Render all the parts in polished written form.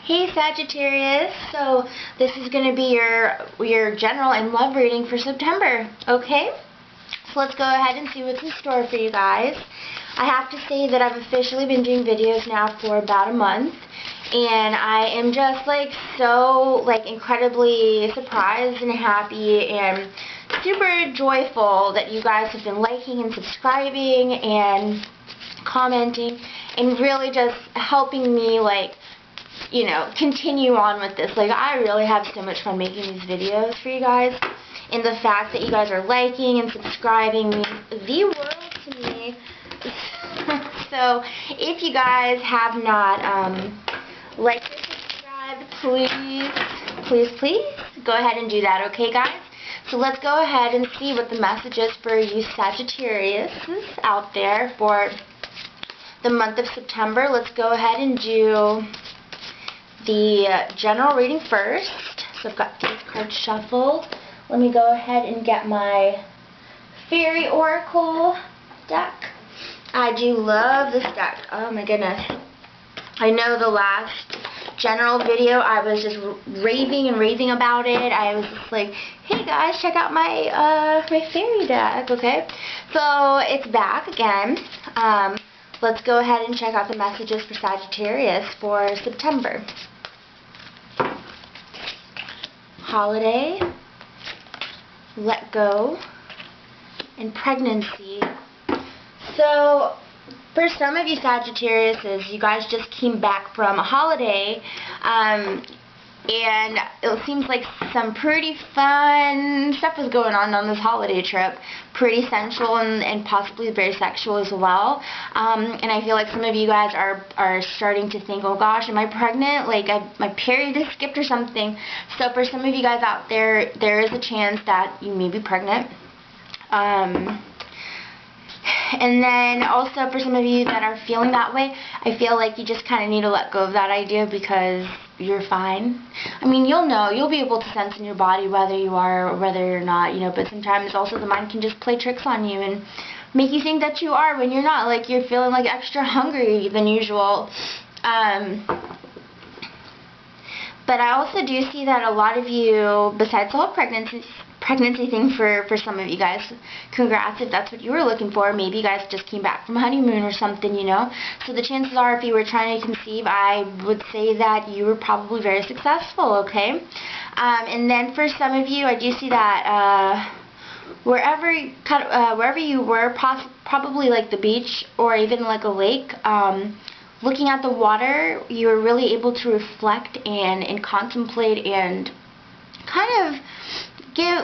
Hey Sagittarius, so this is going to be your general and love reading for September, okay? So let's go ahead and see what's in store for you guys. I have to say that I've officially been doing videos now for about a month, and I am just so incredibly surprised and happy and super joyful that you guys have been liking and subscribing and commenting and really just helping me continue on with this. I really have so much fun making these videos for you guys, and the fact that you guys are liking and subscribing means the world to me. So if you guys have not liked or subscribed, please go ahead and do that, okay guys? So let's go ahead and see what the message is for you Sagittarius out there for the month of September. Let's go ahead and do the general reading first. So I've got these cards shuffled. Let me go ahead and get my Fairy Oracle deck. I do love this deck. Oh my goodness. I know the last general video I was just raving and raving about it. I was just like, hey guys, check out my my fairy deck, okay? So it's back again. Let's go ahead and check out the messages for Sagittarius for September. Holiday, let go, and pregnancy. So for some of you Sagittariuses, you guys just came back from a holiday, and it seems like some pretty fun stuff was going on this holiday trip. Pretty sensual and possibly very sexual as well. And I feel like some of you guys are starting to think, oh gosh, am I pregnant? My period is skipped or something. So for some of you guys out there, there is a chance that you may be pregnant. And then also for some of you that are feeling that way, I feel like you just kind of need to let go of that idea because you're fine. I mean, you'll be able to sense in your body whether you are or whether you're not, but sometimes also the mind can just play tricks on you and make you think that you are when you're not, you're feeling extra hungry than usual. But I also do see that a lot of you, besides the whole pregnancy thing for some of you guys, congrats if that's what you were looking for. Maybe you guys just came back from a honeymoon or something, So the chances are if you were trying to conceive, I would say that you were probably very successful, okay? And then for some of you, I do see that wherever you were, probably the beach or even a lake, looking at the water, you were really able to reflect and contemplate and kind of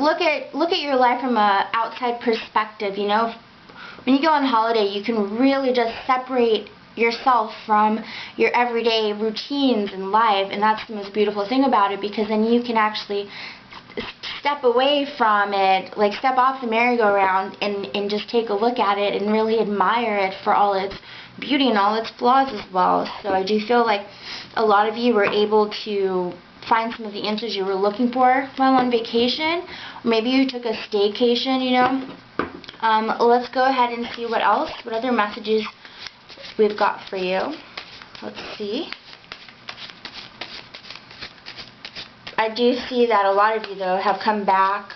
look at your life from a outside perspective. When you go on holiday, you can really just separate yourself from your everyday routines in life, and that's the most beautiful thing about it, because then you can actually step away from it, step off the merry-go-round and just take a look at it and really admire it for all its beauty and all its flaws as well. So I do feel like a lot of you were able to find some of the answers you were looking for while on vacation. Maybe you took a staycation, Let's go ahead and see what other messages we've got for you. Let's see. I do see that a lot of you, though, have come back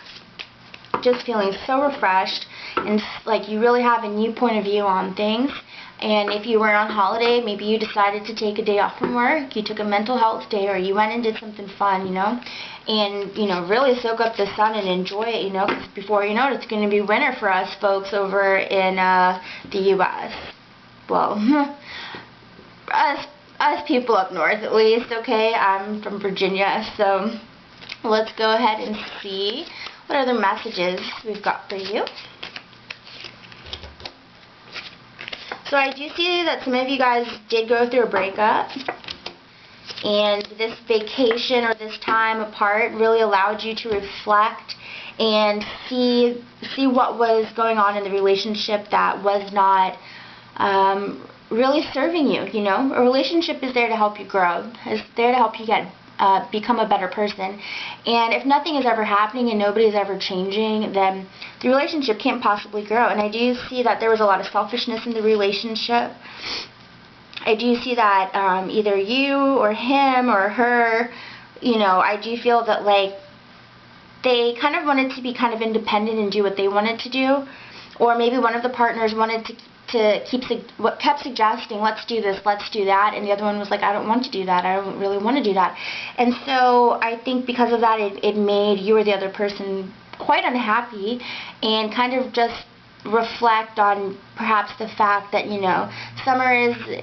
just feeling so refreshed and you really have a new point of view on things. And if you were on holiday, maybe you decided to take a day off from work, you took a mental health day, or you went and did something fun, and, really soak up the sun and enjoy it, because before you know it, it's going to be winter for us folks over in the U.S. Well, us people up north at least, okay? I'm from Virginia, so let's go ahead and see what other messages we've got for you. So I do see that some of you guys did go through a breakup, and this vacation or this time apart really allowed you to reflect and see what was going on in the relationship that was not really serving you. A relationship is there to help you grow. It's there to help you become a better person. And if nothing is ever happening and nobody is ever changing, then the relationship can't possibly grow. And I do see that there was a lot of selfishness in the relationship. I do see that either you or him or her, you know, I do feel that like they kind of wanted to be kind of independent and do what they wanted to do, or maybe one of the partners wanted to kept suggesting, let's do this, let's do that, and the other one was like, I don't want to do that, I don't really want to do that. And so I think because of that, it made you or the other person quite unhappy, and kind of just reflect on perhaps the fact that, you know, summer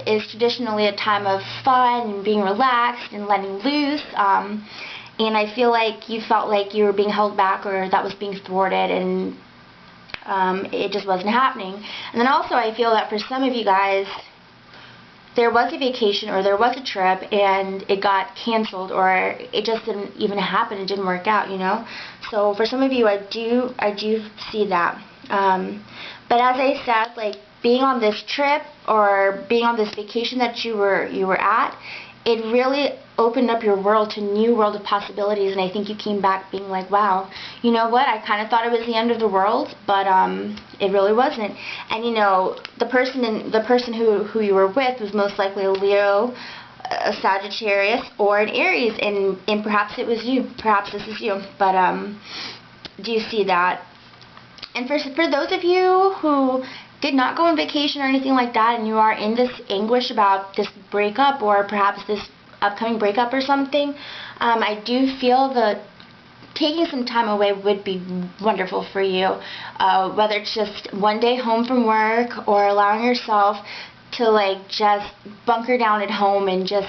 is traditionally a time of fun and being relaxed and letting loose, and I feel like you felt like you were being held back, or that was being thwarted, and it just wasn't happening. And then also I feel that for some of you guys, there was a vacation or there was a trip and it got canceled, or it just didn't even happen, it didn't work out, you know. So for some of you, I do see that. But as I said, like, being on this trip or being on this vacation that you were at, it really opened up your world to a new world of possibilities, and I think you came back being like, wow, you know what, I kind of thought it was the end of the world, but it really wasn't. And you know, the person who you were with was most likely a Leo, a Sagittarius, or an Aries, and perhaps it was you, perhaps this is you, but do you see that? And for those of you who did not go on vacation or anything like that, and you are in this anguish about this breakup or perhaps this upcoming breakup or something, I do feel that taking some time away would be wonderful for you, whether it's just one day home from work or allowing yourself to like just bunker down at home and just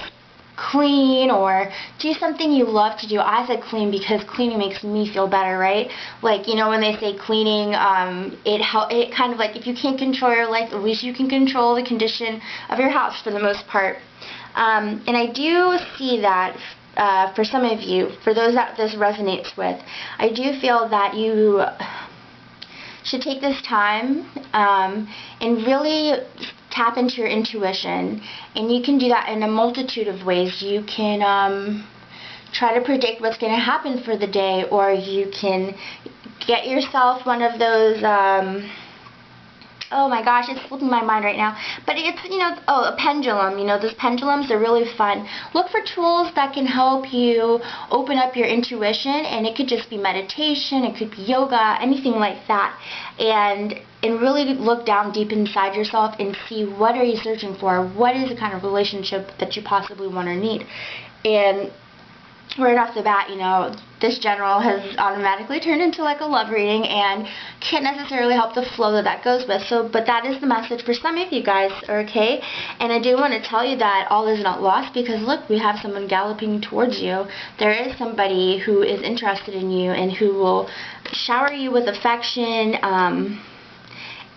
clean or do something you love to do. I said clean because cleaning makes me feel better, right? Like, you know, when they say cleaning, it kind of like, if you can't control your life, at least you can control the condition of your house for the most part. And I do see that for some of you, for those that this resonates with, I do feel that you should take this time and really tap into your intuition, and you can do that in a multitude of ways. You can try to predict what's going to happen for the day, or you can get yourself one of those oh my gosh, it's slipping my mind right now, but it's, you know, a pendulum. You know, those pendulums are really fun. Look for tools that can help you open up your intuition, and it could just be meditation, it could be yoga, anything like that, and really look down deep inside yourself and see, what are you searching for, what is the kind of relationship that you possibly want or need. And right off the bat, you know, this general has automatically turned into like a love reading and can't necessarily help the flow that goes with. So, but that is the message for some of you guys, okay? And I do want to tell you that all is not lost, because look, we have someone galloping towards you. There is somebody who is interested in you and who will shower you with affection,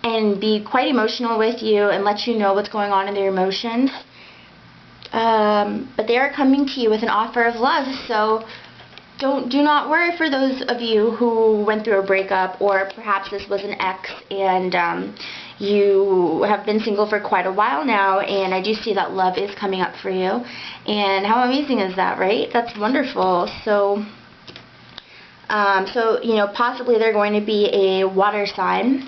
and be quite emotional with you and let you know what's going on in their emotions. But they are coming to you with an offer of love, so do not worry for those of you who went through a breakup, or perhaps this was an ex and you have been single for quite a while now, and I do see that love is coming up for you. And how amazing is that, right? That's wonderful. So you know, possibly they're going to be a water sign.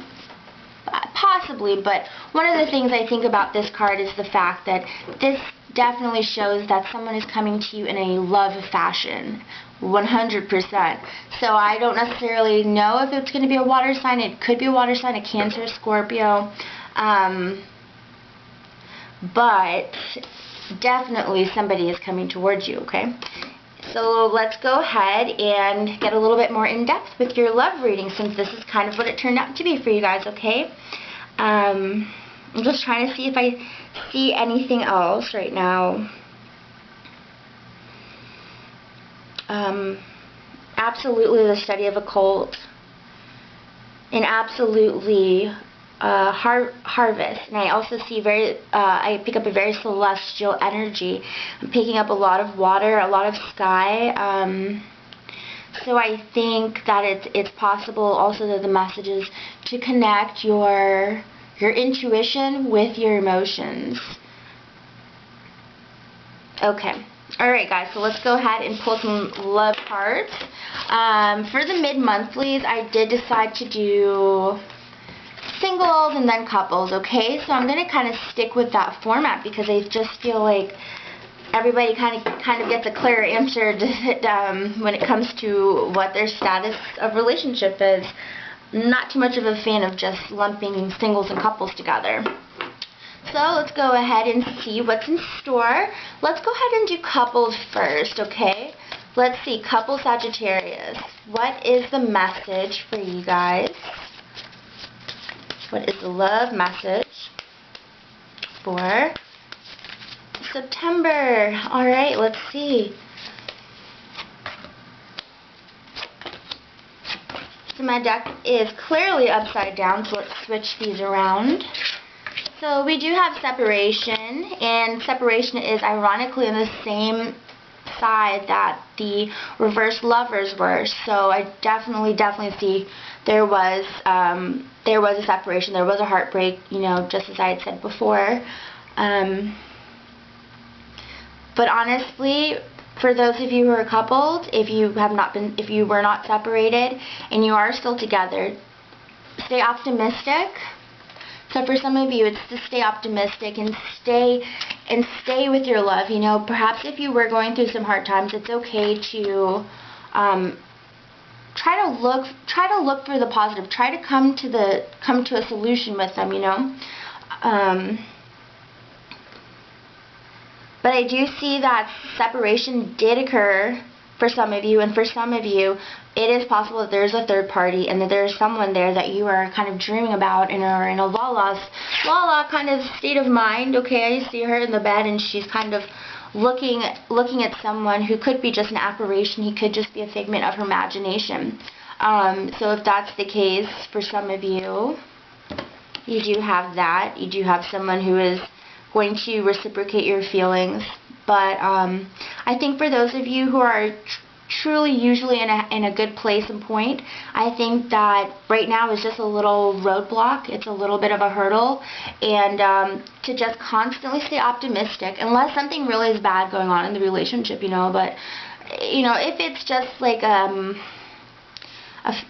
Possibly, but one of the things I think about this card is the fact that this definitely shows that someone is coming to you in a love fashion, 100%. So I don't necessarily know if it's going to be a water sign. It could be a water sign, a Cancer, Scorpio, but definitely somebody is coming towards you, okay? So let's go ahead and get a little bit more in depth with your love reading, since this is kind of what it turned out to be for you guys, okay? I'm just trying to see if I see anything else right now. Absolutely the study of occult, and absolutely harvest, and I also see I pick up a very celestial energy. I'm picking up a lot of water, a lot of sky, so I think that it's possible also that the message is to connect your intuition with your emotions. Okay. Alright guys, so let's go ahead and pull some love cards. For the mid-monthlies, I did decide to do singles and then couples, okay? So I'm going to kind of stick with that format because I just feel like everybody kind of gets a clearer answer when it comes to what their status of relationship is. Not too much of a fan of just lumping singles and couples together. So let's go ahead and see what's in store. Let's go ahead and do couples first, okay? Let's see, couple Sagittarius. What is the message for you guys? What is the love message for September? Alright, let's see. So my deck is clearly upside down, so let's switch these around. So we do have separation, and separation is ironically on the same side that the reverse lovers were. So I definitely see there was a separation, there was a heartbreak, you know, just as I had said before. But honestly, for those of you who are coupled, if you were not separated and you are still together, stay optimistic. So for some of you, it's to stay optimistic and stay with your love. You know, perhaps if you were going through some hard times, it's okay to try to look for the positive. Try to come to a solution with them. You know. But I do see that separation did occur for some of you, and for some of you, it is possible that there's a third party and that there's someone there that you are kind of dreaming about and are in a la-la kind of state of mind. Okay, I see her in the bed and she's kind of looking at someone who could be just an apparition. He could just be a figment of her imagination. So if that's the case for some of you, you do have that. You do have someone who is going to reciprocate your feelings. But I think for those of you who are truly usually in a good place and point, I think that right now is just a little roadblock. It's a little bit of a hurdle, and to just constantly stay optimistic unless something really is bad going on in the relationship, you know. But you know, if it's just like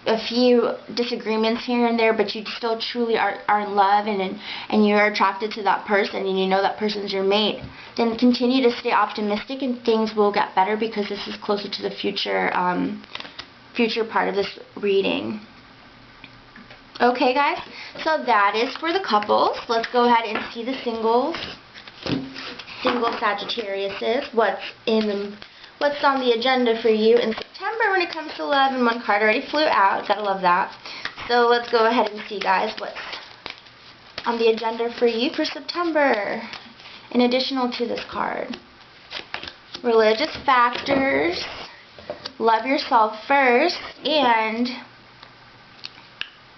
a few disagreements here and there, but you still truly are in love and you're attracted to that person and you know that person's your mate, then continue to stay optimistic and things will get better because this is closer to the future part of this reading. Okay guys, so that is for the couples. Let's go ahead and see the singles. Single Sagittariuses. What's on the agenda for you in September when it comes to love? And one card already flew out. Gotta love that. So let's go ahead and see, guys, what's on the agenda for you for September. In addition to this card, religious factors, love yourself first, and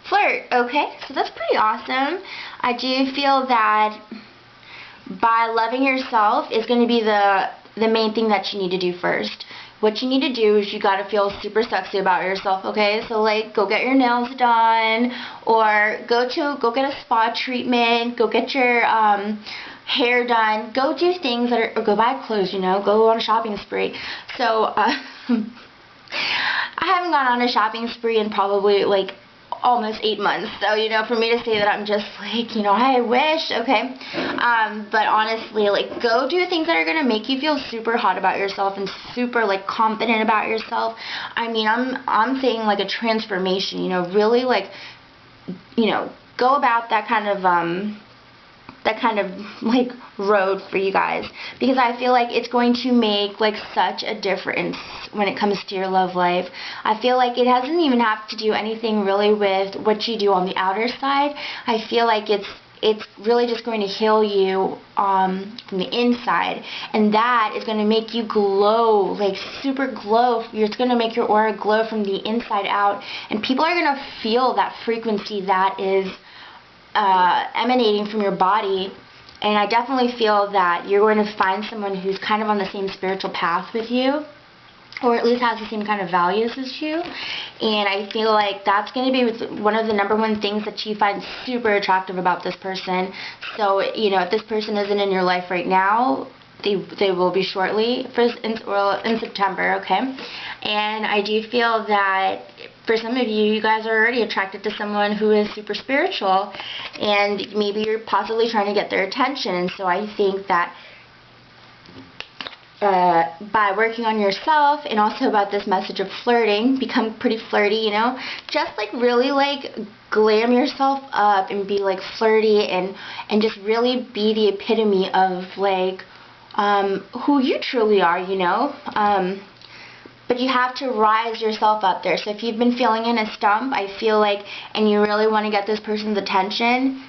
flirt. Okay, so that's pretty awesome. I do feel that by loving yourself is going to be the main thing that you need to do first. What you need to do is you got to feel super sexy about yourself, okay? So like go get your nails done, or go get a spa treatment, go get your hair done, go do things that are, or go buy clothes, you know, go on a shopping spree. So I haven't gone on a shopping spree in probably like almost 8 months, so you know, for me to say that I'm just like, you know, I wish, okay, but honestly, like, go do things that are gonna make you feel super hot about yourself and super like confident about yourself. I mean, I'm saying like a transformation, you know, really like, you know, go about that kind of like road for you guys, because I feel like it's going to make like such a difference when it comes to your love life. I feel like it doesn't even have to do anything really with what you do on the outer side. I feel like it's really just going to heal you from the inside, and that is going to make you glow, like super glow. It's going to make your aura glow from the inside out, and people are going to feel that frequency that is emanating from your body. And I definitely feel that you're going to find someone who's kind of on the same spiritual path with you, or at least has the same kind of values as you. And I feel like that's going to be one of the -- things that you find super attractive about this person. So, you know, if this person isn't in your life right now, they will be shortly, in September, okay? And I do feel that for some of you, you guys are already attracted to someone who is super spiritual, and maybe you're possibly trying to get their attention. And so I think that by working on yourself, and also about this message of flirting, become pretty flirty, you know, just like really like glam yourself up and be like flirty, and just really be the epitome of like who you truly are, you know. But you have to rise yourself up there. So if you've been feeling in a slump, I feel like, and you really want to get this person's attention,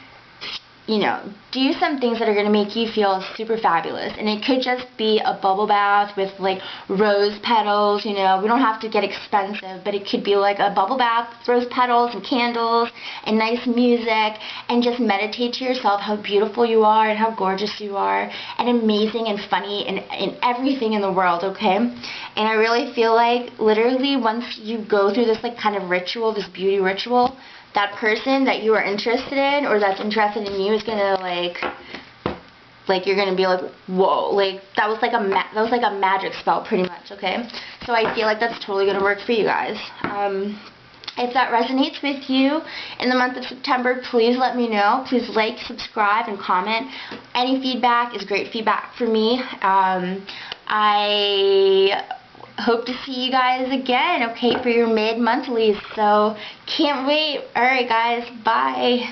you know, do some things that are going to make you feel super fabulous. And it could just be a bubble bath with like rose petals, you know. We don't have to get expensive, but it could be like a bubble bath with rose petals and candles and nice music, and just meditate to yourself how beautiful you are and how gorgeous you are and amazing and funny and everything in the world, okay? And I really feel like literally once you go through this like kind of ritual, this beauty ritual, that person that you are interested in or that's interested in you is gonna like you're gonna be like, whoa, like that was like a magic spell pretty much, okay? So I feel like that's totally gonna work for you guys. If that resonates with you in the month of September, please let me know. Please like, subscribe, and comment. Any feedback is great feedback for me. I hope to see you guys again, okay, for your mid-monthlies. So, can't wait. Alright guys, bye.